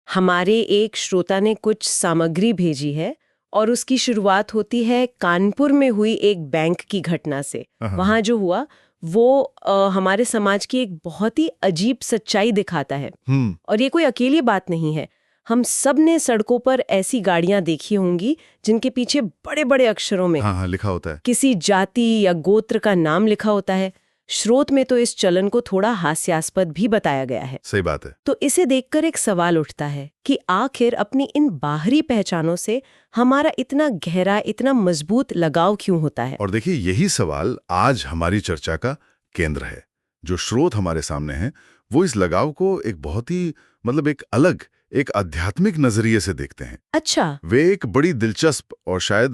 हमारे एक श्रोता ने कुछ सामग्री भेजी है और उसकी शुरुआत होती है कानपुर में हुई एक बैंक की घटना से। वहां जो हुआ वो हमारे समाज की एक बहुत ही अजीब सच्चाई दिखाता है। और ये कोई अकेली बात नहीं है। हम सब ने सड़कों पर ऐसी गाड़ियां देखी होंगी जिनके पीछे बड़े बड़े अक्षरों में हाँ लिखा होता है, किसी जाति या गोत्र का नाम लिखा होता है। स्रोत में तो इस चलन को थोड़ा हास्यास्पद भी बताया गया है। सही बात है। तो इसे देखकर एक सवाल उठता है कि आखिर अपनी इन बाहरी पहचानों से हमारा इतना गहरा, इतना मजबूत लगाव क्यों होता है? और देखिए, यही सवाल आज हमारी चर्चा का केंद्र है। जो स्रोत हमारे सामने हैं वो इस लगाव को एक बहुत ही एक अलग, एक आध्यात्मिक नजरिए से देखते हैं। अच्छा। वे एक बड़ी दिलचस्प और शायद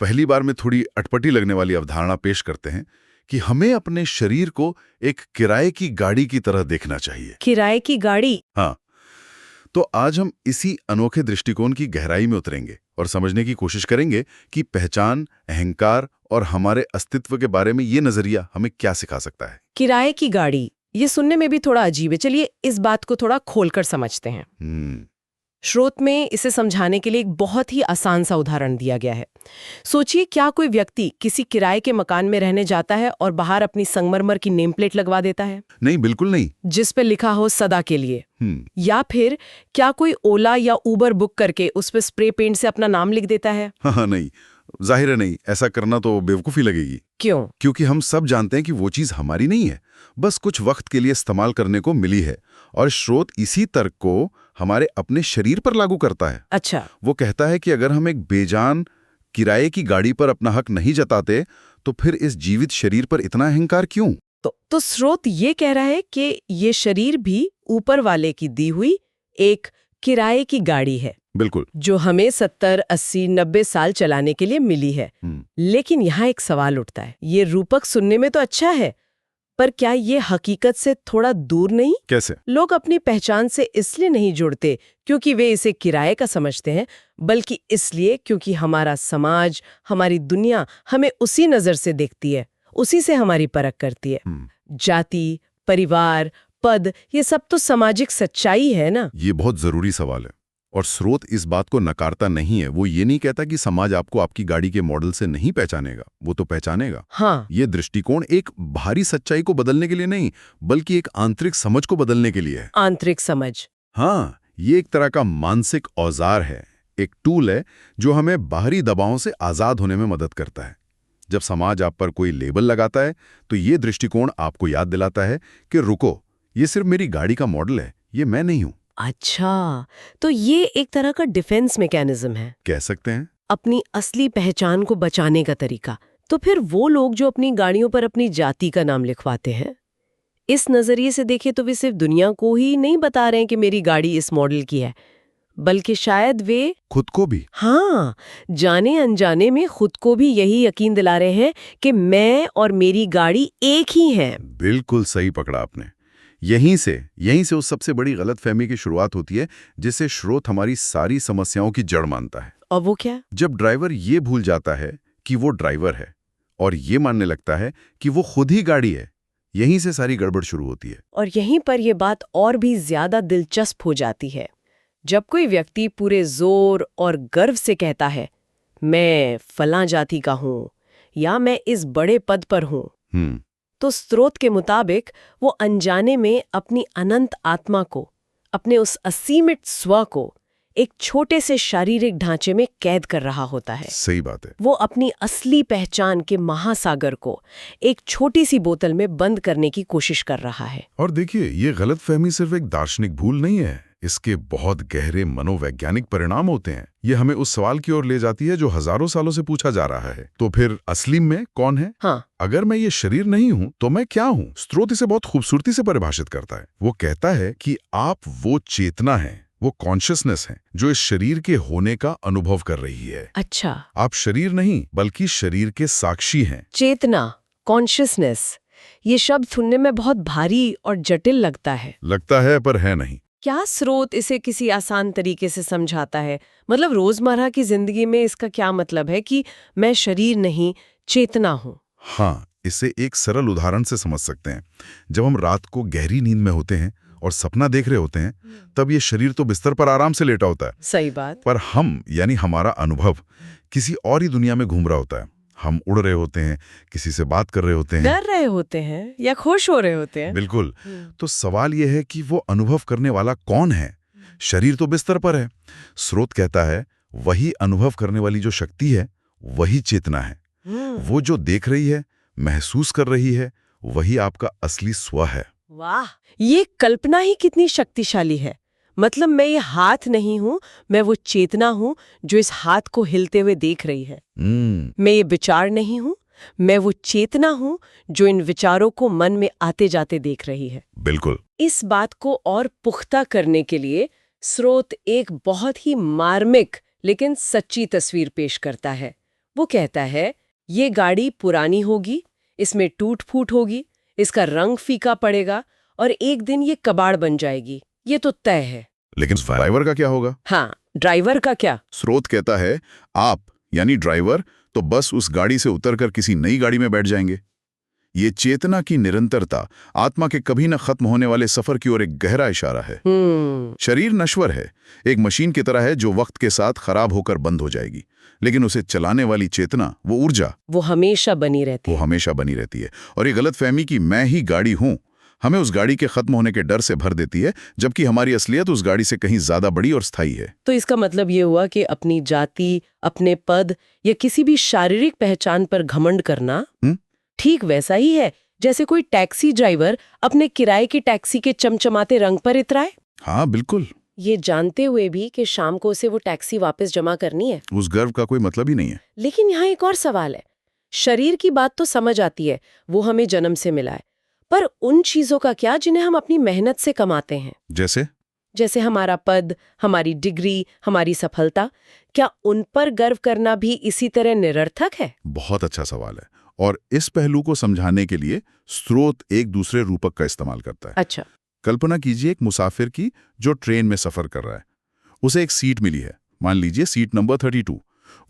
पहली बार में थोड़ी अटपटी लगने वाली अवधारणा पेश करते हैं कि हमें अपने शरीर को एक किराए की गाड़ी की तरह देखना चाहिए। किराए की गाड़ी? हाँ। तो आज हम इसी अनोखे दृष्टिकोण की गहराई में उतरेंगे और समझने की कोशिश करेंगे कि पहचान, अहंकार और हमारे अस्तित्व के बारे में ये नजरिया हमें क्या सिखा सकता है। किराए की गाड़ी, ये सुनने में भी थोड़ा अजीब है। चलिए इस बात को थोड़ा खोलकर समझते हैं। स्रोत में इसे समझाने के लिए एक बहुत ही आसान सा उदाहरण दिया गया है। सोचिए, क्या कोई व्यक्ति किसी किराए के मकान में रहने जाता है और बाहर अपनी संगमरमर की नेम प्लेट लगवा देता है? नहीं, बिल्कुल नहीं। जिस पे लिखा हो सदा के लिए। या फिर क्या कोई ओला या उबर बुक करके उस पे स्प्रे पेंट से अपना नाम लिख देता है? हाँ नहीं, जाहिर है नहीं। ऐसा करना तो बेवकूफ़ी लगेगी। क्यों? क्योंकि हम सब जानते हैं कि वो चीज़ हमारी नहीं है, बस कुछ वक्त के लिए इस्तेमाल करने को मिली है। और स्रोत इसी तर्क को हमारे अपने शरीर पर लागू करता है। अच्छा। वो कहता है कि अगर हम एक बेजान किराए की गाड़ी पर अपना हक नहीं जताते तो फिर इस जीवित शरीर पर इतना अहंकार क्यों? तो स्रोत ये कह रहा है कि ये शरीर भी ऊपर वाले की दी हुई एक किराए की गाड़ी है। बिल्कुल। जो हमें 70, 80, 90 साल चलाने के लिए मिली है। लेकिन यहाँ एक सवाल उठता है। ये रूपक सुनने में तो अच्छा है, पर क्या ये हकीकत से थोड़ा दूर नहीं? कैसे? लोग अपनी पहचान से इसलिए नहीं जुड़ते क्योंकि वे इसे किराए का समझते हैं, बल्कि इसलिए क्योंकि हमारा समाज, हमारी दुनिया हमें उसी नजर से देखती है, उसी से हमारी परख करती है। जाति, परिवार, पद, ये सब तो सामाजिक सच्चाई है ना। ये बहुत जरूरी सवाल है और स्रोत इस बात को नकारता नहीं है। वो ये नहीं कहता कि समाज आपको आपकी गाड़ी के मॉडल से नहीं पहचानेगा, वो तो पहचानेगा। हाँ। ये दृष्टिकोण एक बाहरी सच्चाई को बदलने के लिए नहीं, बल्कि एक आंतरिक समझ को बदलने के लिए है। आंतरिक समझ? हाँ, ये एक तरह का मानसिक औजार है, एक टूल है जो हमें बाहरी दबावों से आजाद होने में मदद करता है। जब समाज आप पर कोई लेबल लगाता है तो ये दृष्टिकोण आपको याद दिलाता है कि रुको, ये सिर्फ मेरी गाड़ी का मॉडल है, ये मैं नहीं हूं। अच्छा, तो ये एक तरह का डिफेंस मैकेनिज्म है, कह सकते हैं। अपनी असली पहचान को बचाने का तरीका। तो फिर वो लोग जो अपनी गाड़ियों पर अपनी जाति का नाम लिखवाते हैं, इस नजरिए से देखें तो वे सिर्फ दुनिया को ही नहीं बता रहे हैं कि मेरी गाड़ी इस मॉडल की है, बल्कि शायद वे खुद को भी, हाँ, जाने अनजाने में खुद को भी यही यकीन दिला रहे हैं कि मैं और मेरी गाड़ी एक ही हैं। बिल्कुल सही पकड़ा आपने। यहीं से उस सबसे बड़ी गलतफहमी की शुरुआत होती है जिसे स्रोत हमारी सारी समस्याओं की जड़ मानता है। और वो क्या? जब ड्राइवर ये भूल जाता है कि वो ड्राइवर है और ये मानने लगता है कि वो खुद ही गाड़ी है, यहीं से सारी गड़बड़ शुरू होती है। और यहीं पर यह बात और भी ज्यादा दिलचस्प हो जाती है। जब कोई व्यक्ति पूरे जोर और गर्व से कहता है, मैं फलां जाति का हूं या मैं इस बड़े पद पर हूं, तो स्रोत के मुताबिक वो अनजाने में अपनी अनंत आत्मा को, अपने उस असीमित स्व को एक छोटे से शारीरिक ढांचे में कैद कर रहा होता है। सही बात है। वो अपनी असली पहचान के महासागर को एक छोटी सी बोतल में बंद करने की कोशिश कर रहा है। और देखिए, ये गलतफहमी सिर्फ एक दार्शनिक भूल नहीं है, इसके बहुत गहरे मनोवैज्ञानिक परिणाम होते हैं। ये हमें उस सवाल की ओर ले जाती है जो हजारों सालों से पूछा जा रहा है, तो फिर असली में कौन है? हाँ। अगर मैं ये शरीर नहीं हूं तो मैं क्या हूं? स्रोत इसे बहुत खूबसूरती से परिभाषित करता है। वो कहता है कि आप वो चेतना है, वो कॉन्शियसनेस है जो इस शरीर के होने का अनुभव कर रही है। अच्छा। आप शरीर नहीं बल्कि शरीर के साक्षी हैं। चेतना, कॉन्शियसनेस, ये शब्द सुनने में बहुत भारी और जटिल लगता है पर है नहीं। क्या स्रोत इसे किसी आसान तरीके से समझाता है? मतलब रोजमर्रा की जिंदगी में इसका क्या मतलब है कि मैं शरीर नहीं, चेतना हूं? हाँ, इसे एक सरल उदाहरण से समझ सकते हैं। जब हम रात को गहरी नींद में होते हैं और सपना देख रहे होते हैं, तब ये शरीर तो बिस्तर पर आराम से लेटा होता है, सही बात। पर हम यानी हमारा अनुभव किसी और ही दुनिया में घूम रहा होता है। हम उड़ रहे होते हैं, किसी से बात कर रहे होते हैं, डर रहे होते हैं या खुश हो रहे होते हैं। बिल्कुल। तो सवाल यह है कि वो अनुभव करने वाला कौन है? शरीर तो बिस्तर पर है। स्रोत कहता है वही अनुभव करने वाली जो शक्ति है वही चेतना है। वो जो देख रही है, महसूस कर रही है, वही आपका असली स्व है। वाह, ये कल्पना ही कितनी शक्तिशाली है। मतलब मैं ये हाथ नहीं हूँ, मैं वो चेतना हूँ जो इस हाथ को हिलते हुए देख रही है। मैं ये विचार नहीं हूँ, मैं वो चेतना हूँ जो इन विचारों को मन में आते जाते देख रही है। बिल्कुल। इस बात को और पुख्ता करने के लिए स्रोत एक बहुत ही मार्मिक लेकिन सच्ची तस्वीर पेश करता है। वो कहता है ये गाड़ी पुरानी होगी, इसमें टूट फूट होगी, इसका रंग फीका पड़ेगा और एक दिन ये कबाड़ बन जाएगी, ये तो तय है। लेकिन ड्राइवर का क्या होगा? हाँ, ड्राइवर का क्या? स्रोत कहता है आप यानी ड्राइवर तो बस उस गाड़ी से उतरकर किसी नई गाड़ी में बैठ जाएंगे। ये चेतना की निरंतरता आत्मा के कभी न खत्म होने वाले सफर की ओर एक गहरा इशारा है। शरीर नश्वर है, एक मशीन की तरह है जो वक्त के साथ खराब होकर बंद हो जाएगी, लेकिन उसे चलाने वाली चेतना, वो ऊर्जा, वो हमेशा बनी रहती है। और ये गलतफहमी कि मैं ही गाड़ी हूं हमें उस गाड़ी के खत्म होने के डर से भर देती है, जबकि हमारी असलियत उस गाड़ी से कहीं ज्यादा बड़ी और स्थायी है। तो इसका मतलब ये हुआ कि अपनी जाति, अपने पद या किसी भी शारीरिक पहचान पर घमंड करना ठीक वैसा ही है जैसे कोई टैक्सी ड्राइवर अपने किराए की टैक्सी के चमचमाते रंग पर इतराए। हाँ बिल्कुल। ये जानते हुए भी कि शाम को उसे वो टैक्सी वापस जमा करनी है। उस गर्व का कोई मतलब ही नहीं है। लेकिन यहाँ एक और सवाल है। शरीर की बात तो समझ आती है, वो हमें जन्म से मिला है, पर उन चीजों का क्या जिन्हें हम अपनी मेहनत से कमाते हैं? जैसे हमारा पद, हमारी डिग्री, हमारी सफलता, क्या उन पर गर्व करना भी इसी तरह निरर्थक है? बहुत अच्छा सवाल है, और इस पहलू को समझाने के लिए स्रोत एक दूसरे रूपक का इस्तेमाल करता है। अच्छा। कल्पना कीजिए एक मुसाफिर की जो ट्रेन में सफर कर रहा है। उसे एक सीट मिली है, मान लीजिए सीट नंबर 32।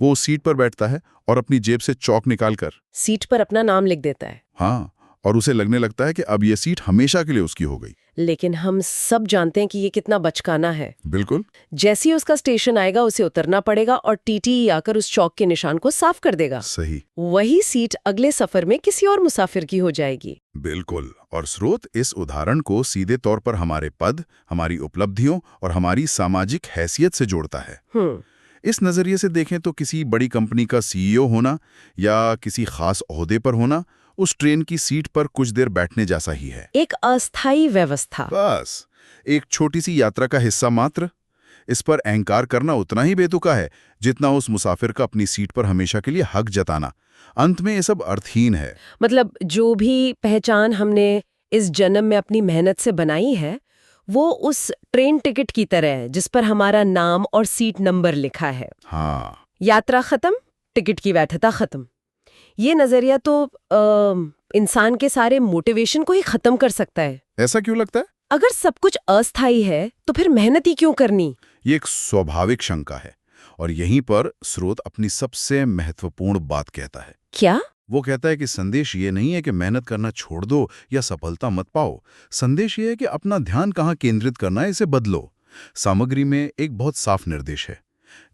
वो उस सीट पर बैठता है और अपनी जेब से चौक निकालकर सीट पर अपना नाम लिख देता है। हाँ, और उसे लगने लगता है कि अब ये सीट हमेशा के लिए उसकी हो गई। लेकिन हम सब जानते हैं कि ये कितना बचकाना है। बिल्कुल। जैसे ही उसका स्टेशन आएगा उसे उतरना पड़ेगा और टीटी आकर उस चौक के निशान को साफ कर देगा। सही। वही सीट अगले सफर में किसी और मुसाफिर की हो जाएगी। बिल्कुल। और स्रोत इस उदाहरण को सीधे तौर पर हमारे पद, हमारी उपलब्धियों और हमारी सामाजिक हैसियत से जोड़ता है। इस नजरिए से देखें तो किसी बड़ी कंपनी का सीईओ होना या किसी खास ओहदे पर होना उस ट्रेन की सीट पर कुछ देर बैठने जैसा ही है। एक अस्थायी व्यवस्था। बस एक छोटी सी यात्रा का हिस्सा मात्र। इस पर अहंकार करना उतना ही बेतुका है जितना उस मुसाफिर का अपनी सीट पर हमेशा के लिए हक जताना। अंत में ये सब अर्थहीन है। मतलब जो भी पहचान हमने इस जन्म में अपनी मेहनत से बनाई है, वो उस ट्रेन टिकट की तरह है जिस पर हमारा नाम और सीट नंबर लिखा है। हाँ। यात्रा खत्म, टिकट की वैधता खत्म। ये नजरिया तो इंसान के सारे मोटिवेशन को ही खत्म कर सकता है। ऐसा क्यों लगता है? अगर सब कुछ अस्थायी है तो फिर मेहनत ही क्यों करनी? ये एक स्वाभाविक शंका है, और यहीं पर स्रोत अपनी सबसे महत्वपूर्ण बात कहता है। क्या? वो कहता है कि संदेश ये नहीं है कि मेहनत करना छोड़ दो या सफलता मत पाओ। संदेश ये है कि अपना ध्यान कहाँ केंद्रित करना है, इसे बदलो। सामग्री में एक बहुत साफ निर्देश है,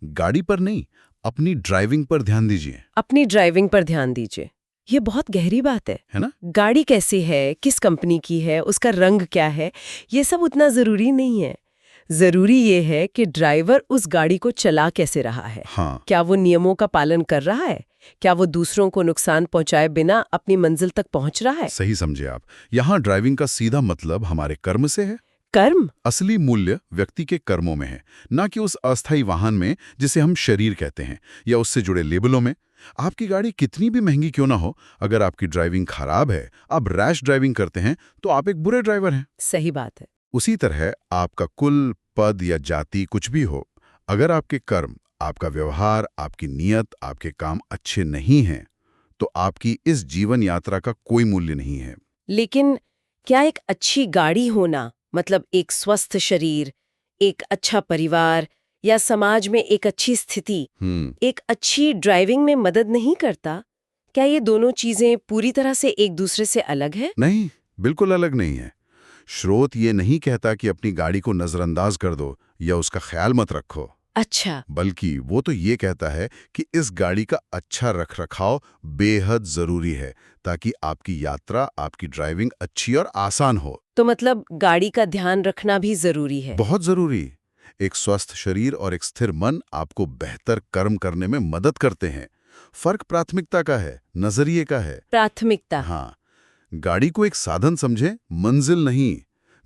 गाड़ी पर नहीं, अपनी ड्राइविंग पर ध्यान दीजिए। अपनी ड्राइविंग पर ध्यान दीजिए। ये बहुत गहरी बात है ना? गाड़ी गाड़ी कैसी है, किस कंपनी की है, उसका रंग क्या है, ये सब उतना जरूरी नहीं है। जरूरी ये है कि ड्राइवर उस गाड़ी को चला कैसे रहा है। हाँ। क्या वो नियमों का पालन कर रहा है? क्या वो दूसरों को नुकसान पहुंचाए बिना अपनी मंजिल तक पहुंच रहा है? सही समझे आप। यहाँ ड्राइविंग का सीधा मतलब हमारे कर्म से है। कर्म? असली मूल्य व्यक्ति के कर्मों में है, ना कि उस अस्थायी वाहन में जिसे हम शरीर कहते हैं, या उससे जुड़े लेबलों में। आपकी गाड़ी कितनी भी महंगी क्यों ना हो, अगर आपकी ड्राइविंग खराब है, आप रैश ड्राइविंग करते हैं, तो आप एक बुरे ड्राइवर हैं। सही बात है। उसी तरह आपका कुल, पद या जाति कुछ भी हो, अगर आपके कर्म, आपका व्यवहार, आपकी नीयत, आपके काम अच्छे नहीं हैं, तो आपकी इस जीवन यात्रा का कोई मूल्य नहीं है। लेकिन क्या एक अच्छी गाड़ी होना, मतलब एक स्वस्थ शरीर, एक अच्छा परिवार या समाज में एक अच्छी स्थिति, एक अच्छी ड्राइविंग में मदद नहीं करता? क्या ये दोनों चीजें पूरी तरह से एक दूसरे से अलग है? नहीं, बिल्कुल अलग नहीं है। स्रोत ये नहीं कहता कि अपनी गाड़ी को नजरअंदाज कर दो या उसका ख्याल मत रखो, अच्छा। बल्कि वो तो ये कहता है कि इस गाड़ी का अच्छा रखरखाव बेहद जरूरी है ताकि आपकी यात्रा, आपकी ड्राइविंग अच्छी और आसान हो। तो मतलब गाड़ी का ध्यान रखना भी जरूरी है। बहुत जरूरी। एक स्वस्थ शरीर और एक स्थिर मन आपको बेहतर कर्म करने में मदद करते हैं। फर्क प्राथमिकता का है, नजरिए का है। प्राथमिकता। हाँ, गाड़ी को एक साधन समझें, मंजिल नहीं।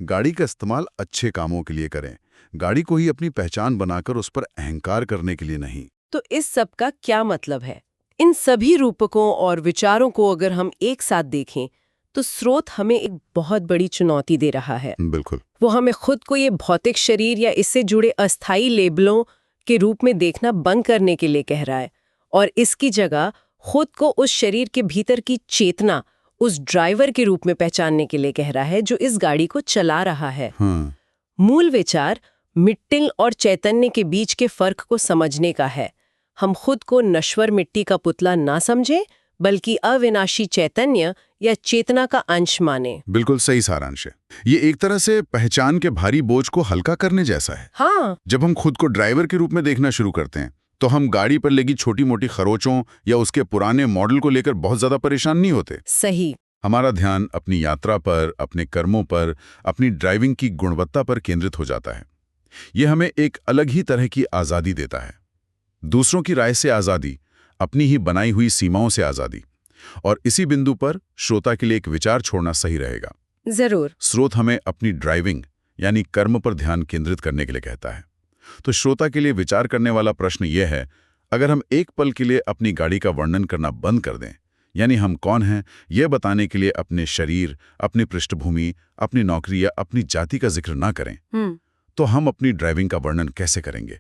गाड़ी का इस्तेमाल अच्छे कामों के लिए करें, गाड़ी को ही अपनी पहचान बनाकर उस पर अहंकार करने के लिए नहीं। तो इस सब का क्या मतलब है? इन सभी रूपकों और विचारों को अगर हम एक साथ देखें तो स्रोत हमें एक बहुत बड़ी चुनौती दे रहा है। बिल्कुल। वो हमें खुद को ये भौतिक शरीर या इससे जुड़े अस्थायी लेबलों के रूप में देखना बंद करने के लिए कह रहा है और इसकी जगह खुद को उस शरीर के भीतर की चेतना, उस ड्राइवर के रूप में पहचानने के लिए कह रहा है जो इस गाड़ी को चला रहा है। हाँ। मूल विचार मिट्टी और चैतन्य के बीच के फर्क को समझने का है। हम खुद को नश्वर मिट्टी का पुतला ना समझें, बल्कि अविनाशी चैतन्य या चेतना का अंश माने। बिल्कुल सही सारांश है। ये एक तरह से पहचान के भारी बोझ को हल्का करने जैसा है। हाँ। जब हम खुद को ड्राइवर के रूप में देखना शुरू करते हैं तो हम गाड़ी पर लगी छोटी मोटी खरोचों या उसके पुराने मॉडल को लेकर बहुत ज्यादा परेशान नहीं होते। सही। हमारा ध्यान अपनी यात्रा पर, अपने कर्मों पर, अपनी ड्राइविंग की गुणवत्ता पर केंद्रित हो जाता है। ये हमें एक अलग ही तरह की आज़ादी देता है। दूसरों की राय से आज़ादी, अपनी ही बनाई हुई सीमाओं से आज़ादी। और इसी बिंदु पर श्रोता के लिए एक विचार छोड़ना सही रहेगा। जरूर। स्रोत हमें अपनी ड्राइविंग यानी कर्म पर ध्यान केंद्रित करने के लिए कहता है। तो श्रोता के लिए विचार करने वाला प्रश्न यह है, अगर हम एक पल के लिए अपनी गाड़ी का वर्णन करना बंद कर दें, यानी हम कौन हैं यह बताने के लिए अपने शरीर, अपनी पृष्ठभूमि, अपनी नौकरी या अपनी जाति का जिक्र ना करें, तो हम अपनी ड्राइविंग का वर्णन कैसे करेंगे?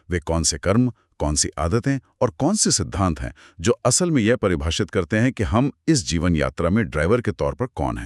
वे कौन से कर्म, कौन सी आदतें और कौन से सिद्धांत हैं जो असल में यह परिभाषित करते हैं कि हम इस जीवन यात्रा में ड्राइवर के तौर पर कौन हैं?